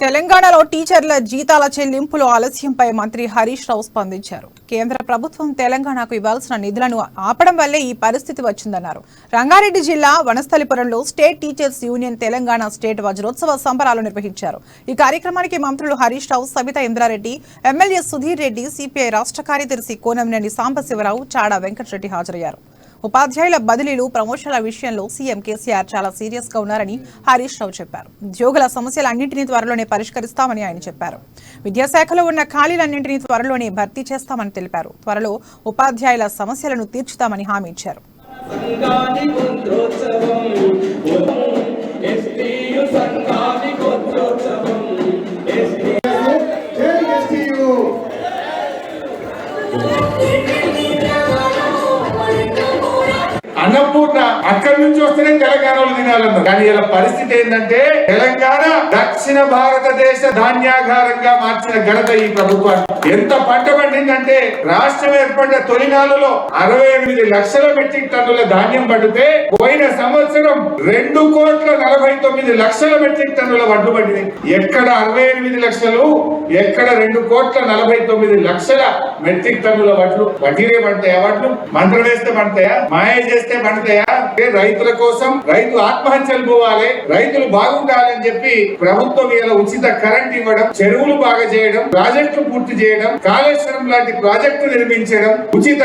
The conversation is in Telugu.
తెలంగాణలో టీచర్ల జీతాల చెల్లింపులో ఆలస్యంపై మంత్రి హరీష్ రావు స్పందించారు. కేంద్ర ప్రభుత్వం తెలంగాణకు ఇవ్వాల్సిన నిధులను ఆపడం వల్లే ఈ పరిస్థితి వచ్చిందన్నారు. రంగారెడ్డి జిల్లా వనస్థలిపురంలో state teachers union Telangana state వజ్రోత్సవ సంబరాలు నిర్వహించారు. ఈ కార్యక్రమానికి మంత్రులు హరీష్ రావు, సబితా ఇంద్రారెడ్డి, ఎమ్మెల్యే సుధీర్ రెడ్డి, సిపిఐ రాష్ట్ర కార్యదర్శి కోనంనేని సాంబశివరావు, చాడా వెంకటరెడ్డి హాజరయ్యారు. ఉపాధ్యాయుల బదిలీలు, ప్రమోషన్ల విషయంలో సీఎం కేసీఆర్ చాలా సీరియస్ గా ఉన్నారని హరీష్ రావు చెప్పారు. ఉద్యోగుల సమస్యలన్నింటినీ త్వరలోనే పరిష్కరిస్తామని ఆయన చెప్పారు. విద్యాశాఖలో ఉన్న ఖాళీలన్నింటినీ త్వరలోనే భర్తీ చేస్తామని తెలిపారు. త్వరలో ఉపాధ్యాయుల సమస్యలను తీర్చుతామని హామీ ఇచ్చారు. అన్నపూర్ణ అక్కడి నుంచి వస్తేనే తెలంగాణలో తినాలన్నారు. కానీ ఇలా పరిస్థితి ఏంటంటే తెలంగాణ దక్షిణ భారతదేశ ధాన్యాగారంగా మార్చిన ఘనత ఈ ప్రభుత్వానికి. ఎంత పంట పండిందంటే రాష్ట్రం ఏర్పడిన తొలినాళ్ళలో 68 లక్షల మెట్రిక్ టన్నుల ధాన్యం పండితే పోయిన సంవత్సరం 2,49,00,000 మెట్రిక్ టన్నుల వడ్లు పండినాయి. ఎక్కడ 68 లక్షలు, ఎక్కడ 2,49,00,000 మెట్రిక్ టన్నుల వడ్లు. వడ్డీలే పండుతాయా? వడ్లు మంత్రం వేస్తే పండుతాయా? మాయ చేస్తే పండుతాయా? రైతుల కోసం రైతు ఆత్మహత్యలు పోవాలి, రైతులు బాగుండాలని చెప్పి ప్రభుత్వం ఇలా ఉచిత కరెంట్ ఇవ్వడం, చెరువులు బాగా చేయడం, ప్రాజెక్టులు పూర్తి చేయడం, కాళేశ్వరం లాంటి ప్రాజెక్టు నిర్మించడం, ఉచిత